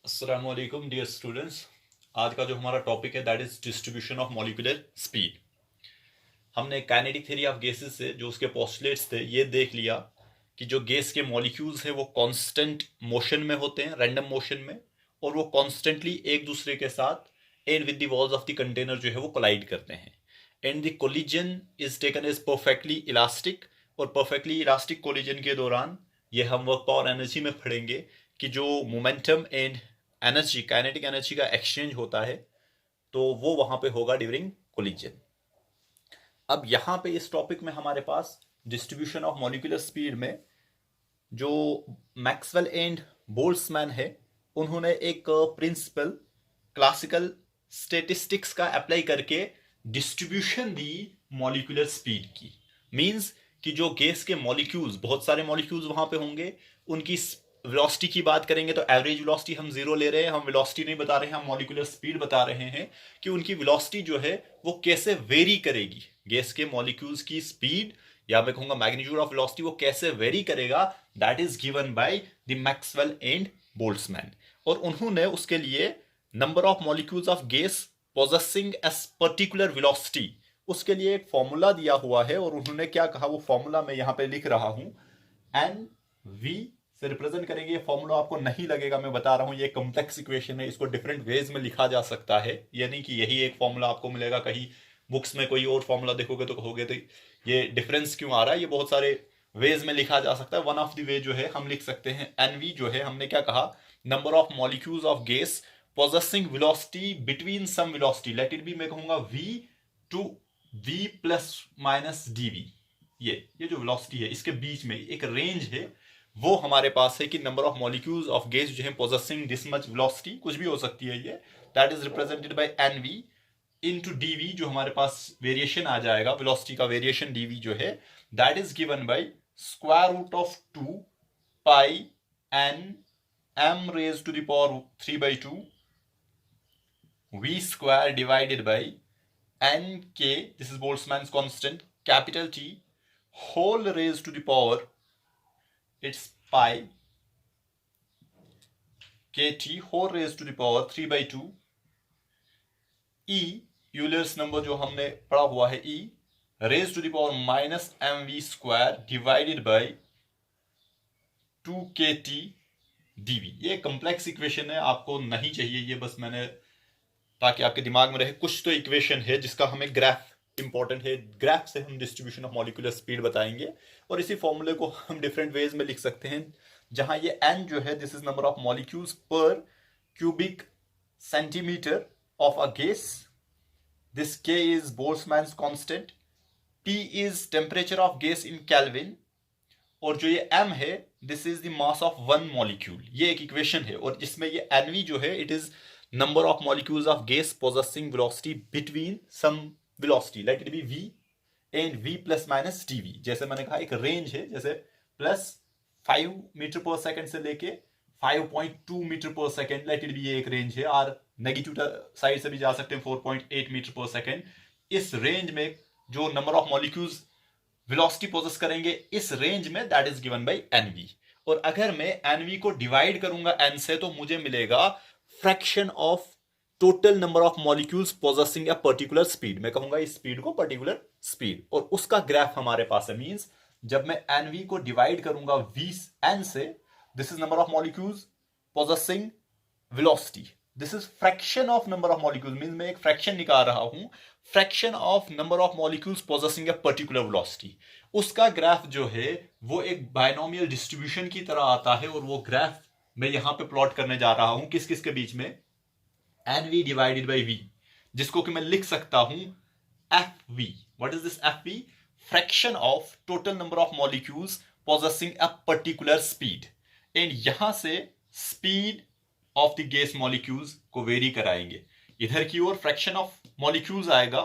अस्सलामुअलैकुम dear students. आज का जो हमारा टॉपिक है that is distribution of molecular speed. हमने काइनेटिक थ्योरी ऑफ गैसेस से जो उसके पोस्टुलेट्स थे ये देख लिया कि जो गैस के मॉलिक्यूल्स हैं वो कांस्टेंट मोशन में होते हैं, रैंडम मोशन में, और वो कॉन्स्टेंटली एक दूसरे के साथ and with the walls of the container जो है वो कोलाइड करते हैं। And the collision is taken as perfectly elastic, और परफेक्टली इलास्टिक कोलिजन के दौरान ये हम वर्क पावर एनर्जी में पढ़ेंगे कि जो momentum and energy, kinetic energy का एक्सचेंज होता है तो वो वहां पे होगा ड्यूरिंग कोलिजन। अब यहां पे इस टॉपिक में हमारे पास डिस्ट्रीब्यूशन ऑफ मॉलिक्यूलर स्पीड में जो मैक्सवेल एंड बोल्ट्जमैन है उन्होंने एक प्रिंसिपल क्लासिकल स्टेटिस्टिक्स का अप्लाई करके डिस्ट्रीब्यूशन दी मॉलिक्यूलर स्पीड की। मींस कि जो गैस के मॉलिक्यूल्स, बहुत सारे मॉलिक्यूल्स वहां पे होंगे, उनकी वेलोसिटी की बात करेंगे तो एवरेज वेलोसिटी हम जीरो ले रहे हैं, हम वेलोसिटी नहीं बता रहे हैं, हम मॉलिक्यूलर स्पीड बता रहे हैं कि उनकी वेलोसिटी जो है वो कैसे वेरी करेगी। गैस के मॉलिक्यूल्स की स्पीड, या मैं कहूंगा मैग्नीट्यूड ऑफ वेलोसिटी, वो कैसे वेरी करेगा, that is given by the Maxwell and Boltzmann. और उन्होंने उसके लिए number of molecules of gas possessing a particular velocity, उसके लिए एक फॉर्मूला दिया हुआ है। और उन्होंने क्या कहा, वो फॉर्मूला मैं यहां पे लिख रहा हूं, एन वी से रिप्रेजेंट करेंगे। ये फॉर्मूला आपको नहीं लगेगा, मैं बता रहा हूं ये कॉम्प्लेक्स इक्वेशन है, इसको डिफरेंट वेज में लिखा जा सकता है। ये नहीं कि यही एक फॉर्मूला आपको मिलेगा, कहीं बुक्स में कोई और फॉर्मूला देखोगे तो कहोगे तो ये डिफरेंस क्यों आ रहा है। ये बहुत सारे वेज में लिखा जा सकता है। वन ऑफ द वे जो है हम लिख सकते हैं एनवी जो है, हमने क्या कहा, number of molecules of gas possessing velocity between some velocity, let it be, मैं कहूंगा v to v plus minus dv। ये जो वेलोसिटी है इसके बीच में एक रेंज है, वो हमारे पास है कि number of molecules of gas जो है पोजेसिंग दिस मच वेलोसिटी, कुछ भी हो सकती है ये, that is represented by N V into D V. जो हमारे पास वेरिएशन आ जाएगा, वेलोसिटी का वेरिएशन डीवी जो है, that is given by square root of 2 pi N m raised to the power 3/2 v square divided by nk, this is Boltzmann's constant, capital T, whole raised to the power, it's pi kt whole raised to the power 3/2 e, Euler's number जो हमने पढ़ा हुआ है, e raised to the power minus mv square divided by 2kt dv। ये complex equation है, आपको नहीं चाहिए ये, बस मैंने ताकि आपके दिमाग में रहे। कुछ तो इक्वेशन है जिसका हमें ग्राफ इंपॉर्टेंट है, ग्राफ से हम डिस्ट्रीब्यूशन ऑफ मॉलिक्यूलर स्पीड बताएंगे। और इसी फॉर्मूले को हम डिफरेंट वेज में लिख सकते हैं, जहां ये n जो है this is number of molecules per cubic centimetre of a gas, this k is Boltzmann's constant, T is temperature of gas in Kelvin, और जो ये m है this is the mass of one molecule. ये एक equation है, और जिसमें ये nv जो है it is number of molecules of gas possessing velocity between some velocity, let it be v and v plus minus dv। जैसे मैंने कहा एक रेंज है, जैसे प्लस 5 मीटर पर सेकंड से लेके 5.2 मीटर पर सेकंड, लेट इट बी, ये एक रेंज है। और नेगेटिव साइड से भी जा सकते हैं 4.8 मीटर पर सेकंड। इस रेंज में जो number of molecules velocity possess करेंगे इस रेंज में, that is given by N V. और अगर मैं एनवी को डिवाइड करूंगा एन से तो मुझे मिलेगा fraction of total number of molecules possessing a particular speed. मैं कहूंगा इस स्पीड को पर्टिकुलर स्पीड, और उसका ग्राफ हमारे पास है। मींस जब मैं एनवी को डिवाइड करूंगा वी एन से, this is number of molecules possessing velocity, this is fraction of number of molecules, means मैं एक फ्रैक्शन निकाल रहा हूं, fraction of number of molecules possessing a particular velocity. उसका ग्राफ जो है वो एक बायनोमियल डिस्ट्रीब्यूशन की तरह आता है, और वो ग्राफ मैं यहां पे प्लॉट करने जा रहा हूं किस किस के बीच में, N V divided by V, जिसको कि मैं लिख सकता हूं F V. What is this F V? Fraction of total number of molecules possessing a particular speed. And यहां से speed of the gas molecules को वेरी कराएंगे। इधर की ओर फ्रैक्शन ऑफ मॉलिक्यूल्स आएगा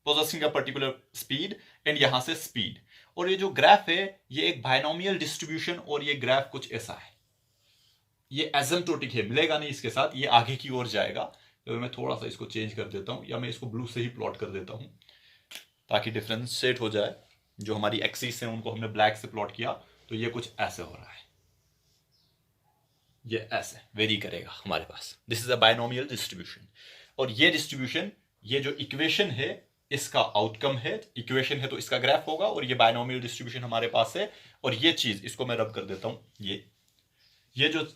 possessing a particular speed, and यहां से स्पीड। और ये जो ग्राफ है ये एक बायनोमियल डिस्ट्रीब्यूशन, और ये ग्राफ कुछ ऐसा है, ये एसिम्प्टोटिक है, मिलेगा नहीं इसके साथ, ये आगे की ओर जाएगा। तो मैं थोड़ा सा इसको चेंज कर देता हूं, या मैं इसको ब्लू से ही प्लॉट कर देता हूं ताकि डिफरेंशिएट हो जाए। जो हमारी एक्सिस है उनको हमने ब्लैक से प्लॉट किया, तो ये कुछ ऐसे हो रहा है। ये ऐसे वेरी करेगा हमारे पास। This is a binomial distribution. और ये डिस्ट्रीब्यूशन, ये जो इक्वेशन है इसका आउटकम है, इक्वेशन है तो इसका ग्राफ होगा, और ये बायनोमियल डिस्ट्रीब्यूशन हमारे पास है। और ये चीज, इसको मैं रब कर देता हूं, ये जो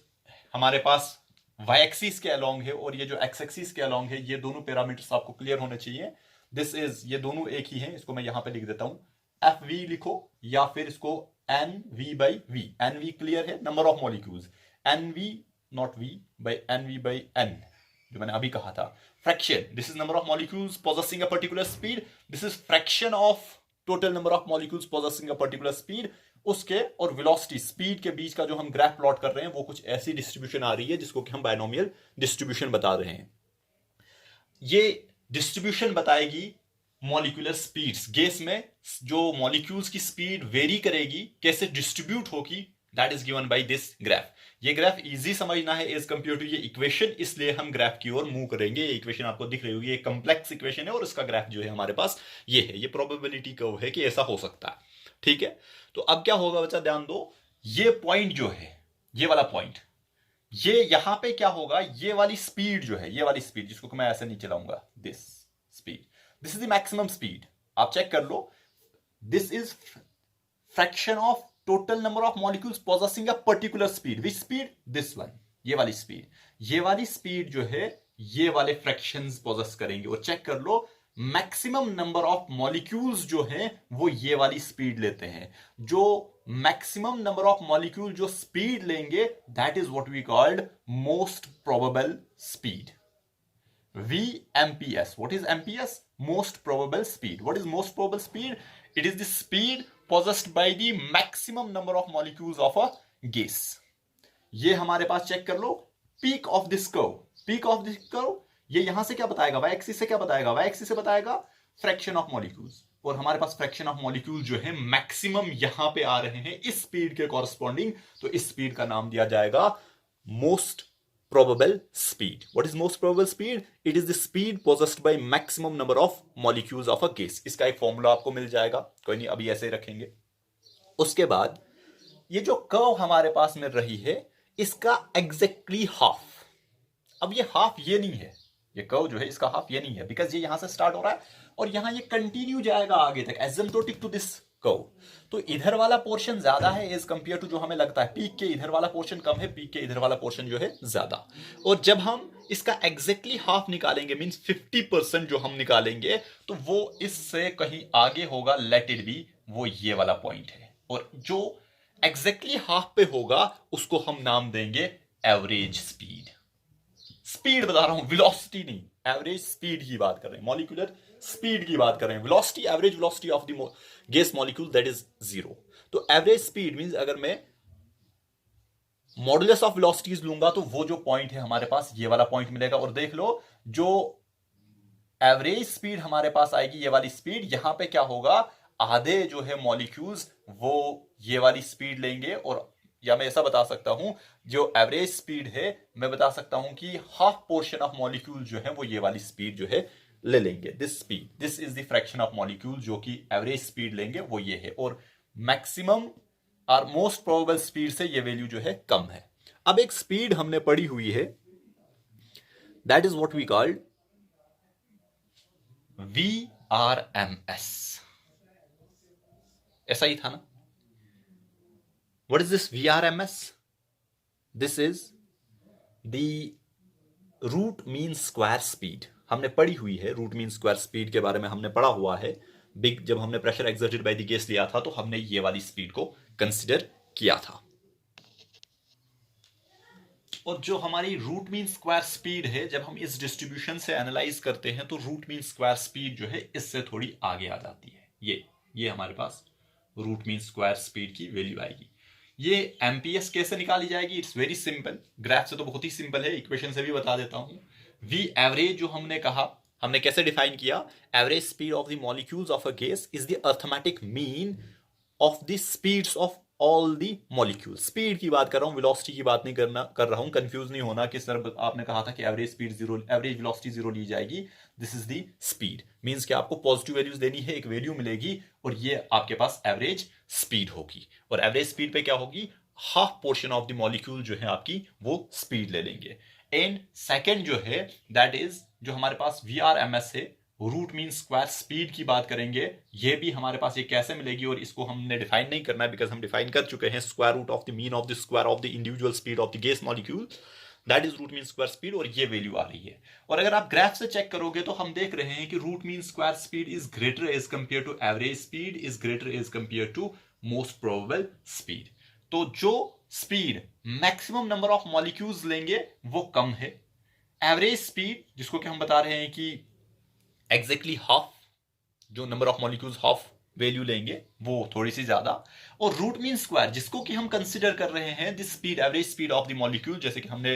हमारे पास वाई एक्सिस के अलोंग है और ये जो एक्स एक्सिस के अलोंग है, ये दोनों पैरामीटर्स आपको क्लियर होने चाहिए। दिस इज, ये दोनों एक ही हैं, इसको मैं यहां पे लिख देता हूं, एफ वी लिखो या फिर इसको n v by v. N v clear है, number of molecules, n v not v by n v by n, जो मैंने अभी कहा था। Fraction, this is number of molecules possessing a particular speed, this is fraction of total number of molecules possessing a particular speed. उसके और velocity, speed के बीच का जो हम ग्राफ प्लॉट कर रहे हैं वो कुछ ऐसी डिस्ट्रीब्यूशन आ रही है जिसको कि हम बायनोमियल डिस्ट्रीब्यूशन बता रहे हैं। ये डिस्ट्रीब्यूशन बताएगी मॉलिक्यूलर स्पीड्स, गैस में जो मॉलिक्यूल्स की स्पीड वेरी करेगी, कैसे डिस्ट्रीब्यूट होगी, that is given by this graph. ये ग्राफ इजी समझना है एज कंपेयर टू ये इक्वेशन, इसलिए हम ग्राफ की ओर मूव करेंगे। ये इक्वेशन आपको दिख रही होगी, ये कॉम्प्लेक्स इक्वेशन है और इसका ग्राफ जो है हमारे पास ये है, ये प्रोबेबिलिटी कर्व है कि ऐसा हो सकता है। ठीक है, तो अब क्या होगा बच्चा, ध्यान दो, ये पॉइंट जो है, ये वाला पॉइंट, ये यहां पे क्या होगा, ये वाली स्पीड जो है, ये वाली स्पीड जिसको मैं ऐसे नीचे लाऊंगा, this speed, this is the maximum speed. आप चेक कर लो, this is fraction of total number of molecules possessing a particular speed. Which speed, this one, ये वाली स्पीड। ये वाली स्पीड जो है ये वाले फ्रैक्शंस पोजेस करेंगे। और चेक कर लो, मैक्सिमम नंबर ऑफ मॉलिक्यूल्स जो हैं वो ये वाली स्पीड लेते हैं। जो मैक्सिमम नंबर ऑफ मॉलिक्यूल जो स्पीड लेंगे, that is what we called most probable speed, VMPS. What is MPS? Most probable speed. What is most probable speed? It is the speed possessed by the maximum number of molecules of a gas. ये हमारे पास check कर लो, peak of this curve, peak of this curve, ये यहां से क्या बताएगा, वाई एक्सिस से क्या बताएगा, वाई एक्सिस से बताएगा फ्रैक्शन ऑफ मॉलिक्यूल्स। और हमारे पास फ्रैक्शन ऑफ मॉलिक्यूल जो है मैक्सिमम यहां पे आ रहे हैं इस स्पीड के कॉरस्पॉन्डिंग, तो इस स्पीड का नाम दिया जाएगा most probable speed. What is most probable speed? It is the speed possessed by maximum number of molecules of a gas. इसका एक फॉर्मूला आपको मिल जाएगा, कोई नहीं, अभी ऐसे ही रखेंगे। उसके बाद ये जो कर्व हमारे पास मिल रही है, इसका एग्जैक्टली हाफ। अब ये हाफ ये नहीं है, ये कर्व जो है इसका हाफ ये नहीं है, बिकॉज ये यहां से स्टार्ट हो रहा है और यहां ये कंटिन्यू जाएगा आगे तक, एसिम्प्टोटिक टू दिस कर्व। तो इधर वाला पोर्शन ज्यादा है एज कंपेयर टू जो हमें लगता है, पीक के इधर वाला पोर्शन कम है, पीक के इधर वाला पोर्शन जो है ज्यादा। और जब हम इसका एग्जैक्टली हाफ निकालेंगे, मींस 50% जो हम निकालेंगे, तो वो इससे कहीं आगे होगा, लेट इट बी, वो ये वाला पॉइंट है। और जो एग्जैक्टली हाफ पे होगा उसको हम नाम देंगे एवरेज स्पीड। स्पीड बता रहा हूं, वेलोसिटी नहीं, एवरेज स्पीड की बात कर रहे हैं, मॉलिक्यूलर स्पीड की बात कर रहे हैं। Velocity, average velocity of the gas molecule, that is 0। तो एवरेज स्पीड मींस अगर मैं मॉडुलस ऑफ वेलोसिटीज लूंगा तो वो जो पॉइंट है हमारे पास, ये वाला पॉइंट मिलेगा। और देख लो, जो एवरेज स्पीड हमारे पास आएगी, ये वाली स्पीड, यहां पे क्या होगा, आधे जो है मॉलिक्यूल्स वो ये वाली स्पीड लेंगे। और या मैं ऐसा बता सकता हूं, जो एवरेज स्पीड है, मैं बता सकता हूं कि हाफ पोर्शन ऑफ मॉलिक्यूल जो है वो ये वाली स्पीड जो है ले लेंगे। This speed, this is the fraction of molecule जो कि एवरेज स्पीड लेंगे, वो ये है। और मैक्सिमम और मोस्ट प्रोबेबल स्पीड से ये वैल्यू जो है कम है। अब एक स्पीड हमने पढ़ी हुई है, that is what we called VRMS। ऐसा ही था ना? What is this VRMS? This is the root mean square speed. हमने पढ़ी हुई है, रूट मीन स्क्वायर स्पीड के बारे में हमने पढ़ा हुआ है। बिग, जब हमने pressure exerted by the gas लिया था तो हमने ये वाली स्पीड को कंसीडर किया था। और जो हमारी रूट मीन स्क्वायर स्पीड है, जब हम इस डिस्ट्रीब्यूशन से एनालाइज करते हैं तो रूट मीन स्क्वायर स्पीड जो है इससे थोड़ी आगे आ जाती है। ये हमारे पास रूट मीन स्क्वायर स्पीड की वैल्यू आएगी। ये एमपीएस कैसे निकाली जाएगी? इट्स वेरी सिंपल, ग्राफ से तो बहुत ही सिंपल है, इक्वेशन से भी बता देता हूं। वी एवरेज जो हमने कहा, हमने कैसे डिफाइन किया, average speed of the molecules of a gas is the arithmetic mean of the speeds of all the molecule. Speed की बात कर रहा हूं, वेलोसिटी की बात नहीं कर रहा हूं। कंफ्यूज नहीं होना कि सर आपने कहा था कि एवरेज स्पीड 0, एवरेज वेलोसिटी 0 ली जाएगी। This is the speed, means कि आपको पॉजिटिव वैल्यूज देनी है, एक वैल्यू मिलेगी और ये आपके पास एवरेज स्पीड होगी। और एवरेज स्पीड पे क्या होगी, half portion of the molecule जो है आपकी वो स्पीड ले लेंगे। एंड सेकेंड जो है दैट इज जो हमारे पास VRMS है, रूट मीन स्क्वायर स्पीड की बात करेंगे। ये भी हमारे पास ये कैसे मिलेगी, और इसको हमने डिफाइन नहीं करना है बिकॉज हम डिफाइन कर चुके हैं, square root of the mean of the square of the individual speed of the gas molecule, that is root mean square speed, और ये वैल्यू आ रही है। और अगर आप ग्राफ से चेक करोगे तो हम देख रहे हैं कि root mean square speed is greater as compare to average speed, is greater as compare to most probable speed. तो जो speed maximum number of molecules लेंगे वो कम है, एवरेज स्पीड जिसको कि हम बता रहे हैं कि एग्जैक्टली हाफ, जो number of molecules half value लेंगे वो थोड़ी सी ज्यादा, और रूट मीन स्क्वायर जिसको कि हम कंसिडर कर रहे हैं the speed, average speed of the molecule, जैसे कि हमने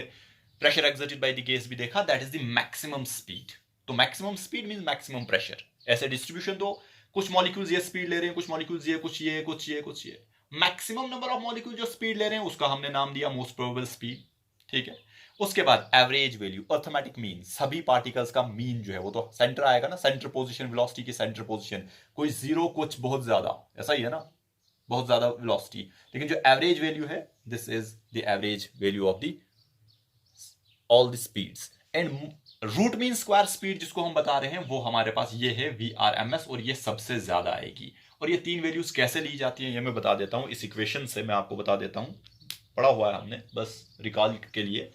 pressure exerted by the gas भी देखा, that is the maximum speed. तो maximum speed mean maximum pressure. ऐसे डिस्ट्रीब्यूशन तो कुछ मॉलिक्यूल्स ये स्पीड ले रहे हैं, कुछ मॉलिक्यूल्स ये, कुछ ये, कुछ ये, कुछ ये। मैक्सिमम नंबर ऑफ मॉलिक्यूल जो स्पीड ले रहे हैं उसका हमने नाम दिया मोस्ट प्रोबेबल स्पीड, ठीक है। उसके बाद एवरेज वैल्यू, अर्थमेटिक मीन, सभी पार्टिकल्स का मीन जो है वो तो सेंटर आएगा ना, सेंटर पोजीशन, वेलोसिटी की सेंटर पोजीशन, कोई जीरो कुछ बहुत ज्यादा, ऐसा ही है ना, बहुत ज्यादा वेलोसिटी। लेकिन जो एवरेज वैल्यू है this is the average value of the all the speeds. And root mean square speed जिसको हम बता रहे हैं वो हमारे पास ये है VRMS, और ये सबसे ज्यादा आएगी। और ये तीन वैल्यूज कैसे ली जाती हैं ये मैं बता देता हूं, इस इक्वेशन से मैं आपको बता देता हूं, पढ़ा हुआ है हमने, बस रिकॉल के लिए।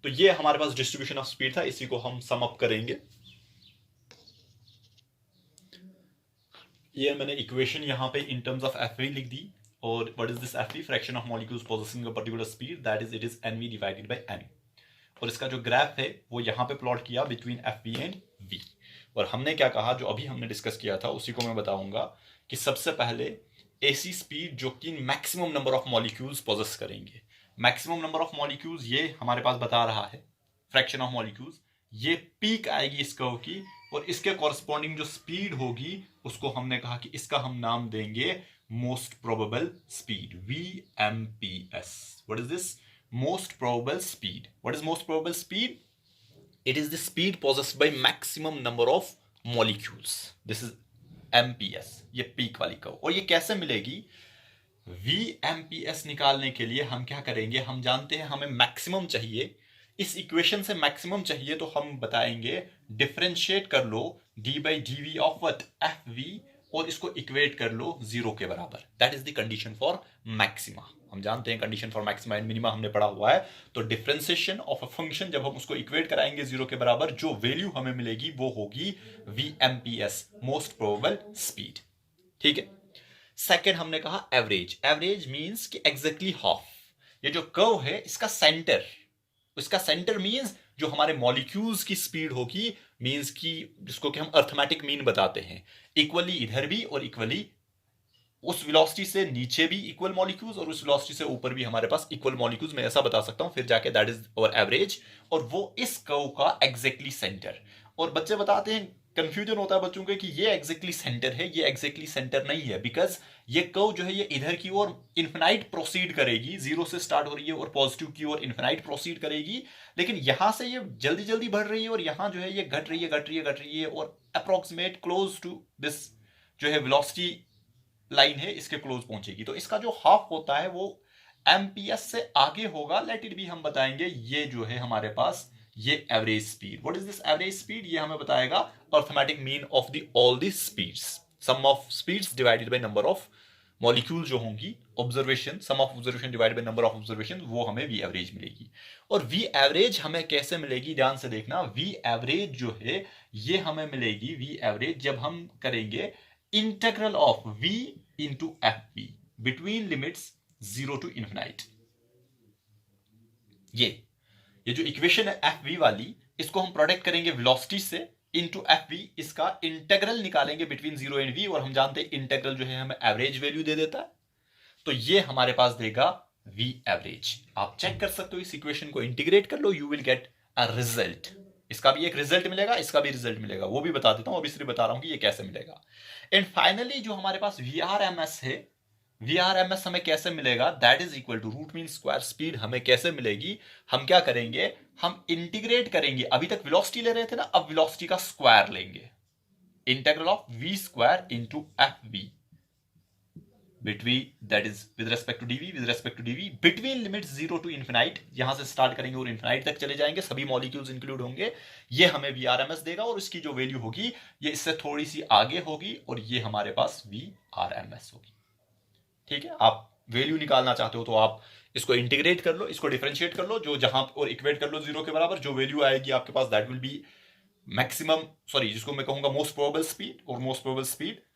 तो ये हमारे पास डिस्ट्रीब्यूशन ऑफ स्पीड था, इसी को हम सम अप करेंगे। ये मैंने इक्वेशन यहां पे इन टर्म्स ऑफ FV लिख दी, और what is this FV, fraction of molecules possessing a particular speed, that is it is NV divided by M। और इसका जो ग्राफ है वो यहां पे प्लॉट किया बिटवीन FV एंड V। और हमने क्या कहा, जो अभी हमने डिस्कस किया था उसी को मैं बताऊंगा, कि सबसे पहले ऐसी स्पीड जो कि maximum number of molecules possess करेंगे। मैक्सिमम नंबर ऑफ मॉलिक्यूल्स ये हमारे पास बता रहा है फ्रैक्शन ऑफ मॉलिक्यूल्स, ये पीक आएगी इस कर्व की, और इसके कॉरस्पॉन्डिंग जो स्पीड होगी उसको हमने कहा कि इसका हम नाम देंगे most probable speed, VMPS। What is this, most probable speed? What is most probable speed? It is the speed possessed by maximum number of molecules. This is MPS, ये पीक वाली कर्व। और ये कैसे मिलेगी, VMPS निकालने के लिए हम क्या करेंगे, हम जानते हैं हमें मैक्सिमम चाहिए, इस इक्वेशन से मैक्सिमम चाहिए, तो हम बताएंगे डिफरेंशिएट कर लो d/dv ऑफ व्हाट, FV, और इसको इक्वेट कर लो 0 के बराबर। That is the condition for maxima. हम जानते हैं condition for maxima and minima हमने पढ़ा हुआ है। तो डिफरेंशिएशन ऑफ अ फंक्शन जब हम उसको इक्वेट कराएंगे 0 के बराबर, जो वैल्यू हमें मिलेगी वो होगी VMPS, मोस्ट प्रोबेबल स्पीड, ठीक है। सेकेंड हमने कहा एवरेज। एवरेज मीन्स कि एग्जैक्टली हाफ। ये जो कर्व है इसका सेंटर, इसका सेंटर मीन्स जो हमारे मॉलिक्यूल्स की स्पीड होगी, मीन्स की जिसको कि हम अर्थमेटिक मीन बताते हैं, इक्वली इधर भी और इक्वली उस वेलोसिटी से नीचे भी इक्वल मॉलिक्यूल्स, और उस वेलोसिटी से ऊपर भी हमारे पास इक्वल मॉलिक्यूल्स, मैं ऐसा बता सकता हूं फिर जाके, दैट इज आवर एवरेज। और वो इस कर्व का एग्जैक्टली सेंटर। और बच्चे बताते हैं, कंफ्यूजन होता है बच्चों के कि ये एग्जैक्टली सेंटर है, ये एग्जैक्टली सेंटर नहीं है, बिकॉज ये कर्व जो है ये इधर की ओर इन्फिनाइट प्रोसीड करेगी, 0 से स्टार्ट हो रही है और पॉजिटिव की ओर इन्फिनाइट प्रोसीड करेगी, लेकिन यहां से ये जल्दी जल्दी बढ़ रही है, और यहां जो है ये घट रही है, घट रही है, घट रही है, और अप्रोक्सीमेट क्लोज टू दिस जो है वेलोसिटी लाइन है इसके क्लोज पहुंचेगी। तो इसका जो हाफ होता है वो MPS से आगे होगा, लेट इट बी, हम बताएंगे ये जो है हमारे पास ये average speed. What is this average speed, ये हमें बताएगा arithmetic mean of the all the speeds, sum of speeds divided by number of molecule जो होंगी, observation, sum of observation divided by number of observation, वो हमें V average मिलेगी। और V average हमें कैसे मिलेगी, ध्यान से देखना, V एवरेज जो है ये हमें मिलेगी, V एवरेज जब हम करेंगे integral of V into FV between limits 0 to infinite। ये जो इक्वेशन है FV वाली, इसको हम प्रोडक्ट करेंगे वेलोसिटी से इनटू FV, इसका इंटीग्रल निकालेंगे बिटवीन 0 एंड V, और हम जानते हैं इंटीग्रल जो है हमें एवरेज वैल्यू दे देता है, तो ये हमारे पास देगा V एवरेज। आप चेक कर सकते हो, इस इक्वेशन को इंटीग्रेट कर लो, you will get a result. इसका भी एक रिजल्ट मिलेगा, इसका भी रिजल्ट मिलेगा, वो भी बता देता हूं, अभी सिर्फ बता रहा हूं कि ये कैसे मिलेगा। एंड फाइनली जो हमारे पास VRMS है, VRMS हमें कैसे मिलेगा, that is equal to root mean square speed हमें कैसे मिलेगी, हम क्या करेंगे, हम इंटीग्रेट करेंगे, अभी तक वेलोसिटी ले रहे थे ना, अब वेलोसिटी का स्क्वायर लेंगे, integral of V square into FV between, that is with respect to dv between limits 0 to infinite, यहां से स्टार्ट करेंगे और इन्फिनाइट तक चले जाएंगे, सभी मॉलिक्यूल्स इंक्लूड होंगे, ये हमें VRMS देगा और इसकी जो वैल्यू होगी ये इससे थोड़ी सी आगे होगी और ये हमारे पास VRMS होगी। ठीक है, आप वैल्यू निकालना चाहते हो तो आप इसको इंटीग्रेट कर लो, इसको डिफरेंशिएट कर लो, जो जहां और इक्वेट कर लो 0 के बराबर, जो वैल्यू आएगी आपके पास that will be maximum, sorry जिसको मैं कहूंगा मोस्ट प्रोबेबल स्पीड, और most probable speed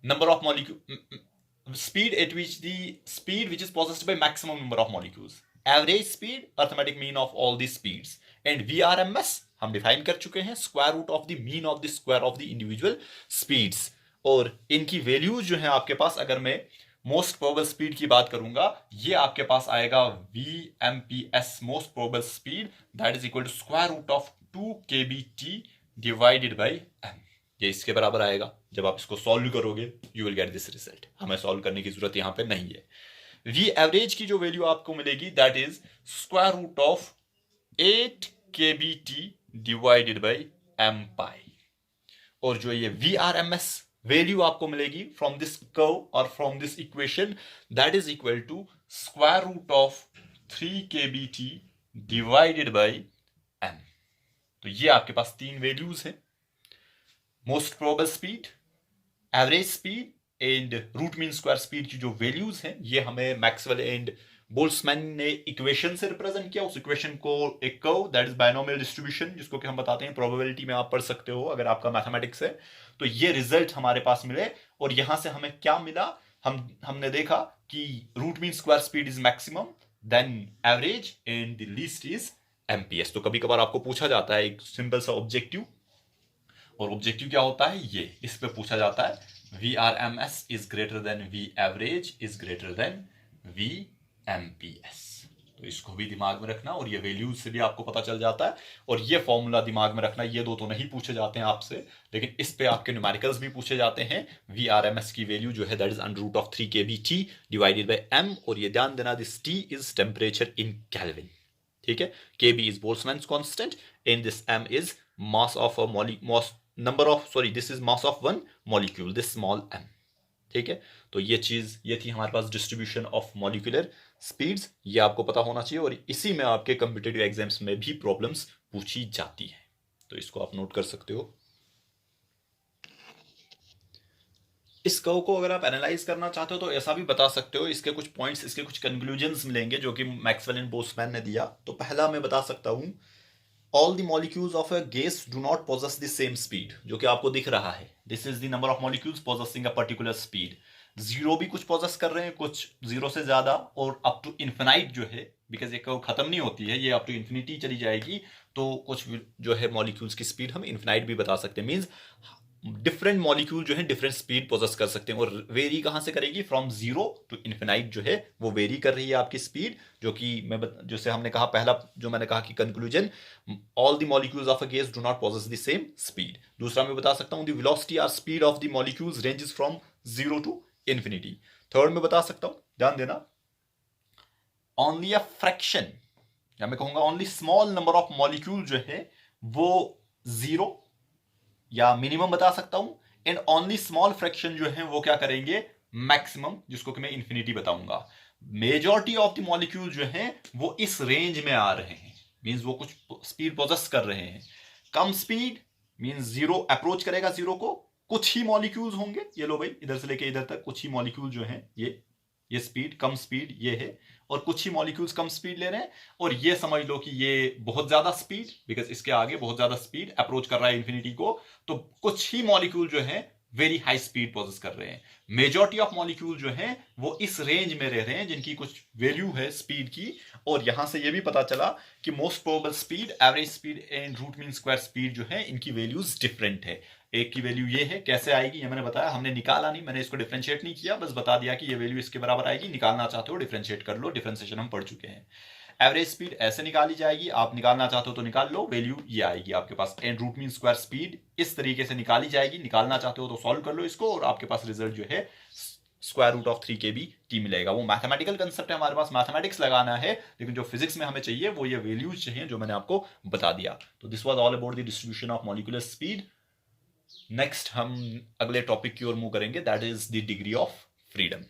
number of molecule speed at which the speed which is possessed by maximum number of molecules, average speed arithmetic mean of all these speeds, and VRMS हम define कर चुके हैं, square root of the mean of the square of the individual speeds, और इनकी values जो है आपके पास, अगर मैं मोस्ट प्रोबेबल स्पीड की बात करूंगा, ये आपके पास आएगा VMPS most probable speed that is equal to square root of 2 kBt divided by m, ये इसके बराबर आएगा। जब आप इसको सॉल्व करोगे you will get this result, हमें सॉल्व करने की जरूरत यहां पे नहीं है। वी एवरेज की जो वैल्यू आपको मिलेगी that is square root of 8 kBt divided by m pi, और जो ये VRMS वैल्यू आपको मिलेगी फ्रॉम दिस कर्व और from this equation that is equal to square root of 3 kBt divided by m। तो ये आपके पास तीन वैल्यूज हैं, most probable speed, average speed and root mean square speed की जो वैल्यूज हैं ये हमें मैक्सवेल एंड बोल्ट्जमैन ने इक्वेशन से रिप्रेजेंट किया। उस इक्वेशन को एक curve that is binomial distribution, जिसको कि हम बताते हैं प्रोबेबिलिटी में आप पढ़ सकते हो अगर आपका मैथमेटिक्स है। तो ये रिजल्ट हमारे पास मिले और यहां से हमें क्या मिला, हमने देखा कि root mean square speed is maximum, then average and the least is MPS। तो कभी कभार आपको पूछा जाता है एक सिंपल सा ऑब्जेक्टिव, और ऑब्जेक्टिव क्या होता है, ये इस पे पूछा जाता है VRMS is greater than V average is greater than VMPS। तो इसको भी दिमाग में रखना, और ये वैल्यूज से भी आपको पता चल जाता है, और ये फॉर्मूला दिमाग में रखना। ये दो तो नहीं पूछे जाते हैं आपसे, लेकिन इस पे आपके न्यूमेरिकल्स भी पूछे जाते हैं। VRMS की वैल्यू जो है that is under root of 3 kBt divided by m, और ये ध्यान देना this T is temperature in Kelvin. ठीक है, Kb is Boltzmann's constant and this m is mass of a this is mass of one molecule, this small m। ठीक है, तो ये थी हमारे पास डिस्ट्रीब्यूशन ऑफ मॉलिक्यूलर स्पीड्स, ये आपको पता होना चाहिए, और इसी में आपके कॉम्पिटिटिव एग्जाम्स में भी प्रॉब्लम्स पूछी जाती हैं, तो इसको आप नोट कर सकते हो। इस कर्व को अगर आप एनालाइज करना चाहते हो तो ऐसा भी बता सकते हो, इसके कुछ पॉइंट्स, इसके कुछ कंक्लूजन्स मिलेंगे जो कि मैक्सवेल एंड बोल्ट्जमैन ने दिया। तो पहला मैं बता सकता हूं, all the molecules of a gas do not possess the same speed, जो कि आपको दिख रहा है, this is the number of molecules possessing a particular speed। Zero भी कुछ पोजेस कर रहे हैं, कुछ जीरो से ज्यादा, और अप टू इन्फिनाइट जो है, बिकॉज ये कर्व खत्म नहीं होती है, ये अप टू इन्फिनिटी चली जाएगी, तो कुछ जो है मॉलिक्यूल्स की स्पीड हम इन्फिनाइट भी बता सकते हैं। मींस डिफरेंट मॉलिक्यूल जो है डिफरेंट स्पीड पोजेस कर सकते हैं, और वेरी कहां से करेगी, फ्रॉम जीरो टू इन्फिनाइट जो है वो वेरी कर रही है आपकी स्पीड, जो कि जैसे हमने कहा पहला जो मैंने कहा कि conclusion, all the molecules of a gas do not possess the same speed. दूसरा मैं बता सकता हूं द वेलोसिटी और speed of the molecules ranges from zero to infinity. Third में बता सकता हूं, ध्यान देना, ओनली अ फ्रैक्शन, या मैं कहूंगा only small number of molecule जो है वो जीरो या मिनिमम बता सकता हूं, एंड ओनली स्मॉल फ्रैक्शन जो है वो क्या करेंगे, मैक्सिमम, जिसको कि मैं इंफिनिटी बताऊंगा। मेजॉरिटी ऑफ द मॉलिक्यूल जो है वो इस रेंज में आ रहे हैं, मींस वो कुछ स्पीड पोजेस कर रहे हैं। कम स्पीड मींस जीरो अप्रोच करेगा जीरो को, कुछ ही मॉलिक्यूल्स होंगे, ये लो भाई इधर से लेके इधर तक कुछ ही मॉलिक्यूल जो है, ये स्पीड कम स्पीड ये है, और कुछ ही मॉलिक्यूल्स कम स्पीड ले रहे हैं, और ये समझ लो कि ये बहुत ज्यादा स्पीड, बिकॉज इसके आगे बहुत ज्यादा स्पीड अप्रोच कर रहा है इंफिनिटी को, तो कुछ ही मॉलिक्यूल जो है वेरी हाई स्पीड पोजेस कर रहे हैं। मेजॉरिटी ऑफ मॉलिक्यूल जो है वो इस रेंज में रह रहे हैं जिनकी कुछ वैल्यू है स्पीड की, और यहां से ये भी पता चला कि most probable speed, average speed and root mean square speed जो है इनकी वैल्यूज डिफरेंट है। एक की वैल्यू ये है, कैसे आएगी ये मैंने बताया, हमने निकाला नहीं, मैंने इसको डिफरेंशिएट नहीं किया, बस बता दिया कि ये वैल्यू इसके बराबर आएगी, निकालना चाहते हो डिफरेंशिएट कर लो, डिफरेंशिएशन हम पढ़ चुके हैं। एवरेज स्पीड ऐसे निकाली जाएगी, आप निकालना चाहते हो तो निकाल लो, वैल्यू ये आएगी आपके पास, and root mean square speed इस तरीके से निकाली जाएगी, निकालना चाहते हो तो सॉल्व कर लो इसको, और आपके पास रिजल्ट जो है स्क्वायर रूट ऑफ 3 kBt मिलेगा। वो मैथमेटिकल कंसेप्ट है, हमारे पास मैथमेटिक्स लगाना है, लेकिन जो फिजिक्स में हमें चाहिए वो ये वैल्यूज चाहिए जो मैंने आपको बता दिया। तो this was all about the distribution of molecular speed. Next हम अगले टॉपिक की ओर मूव करेंगे, that is the degree of freedom.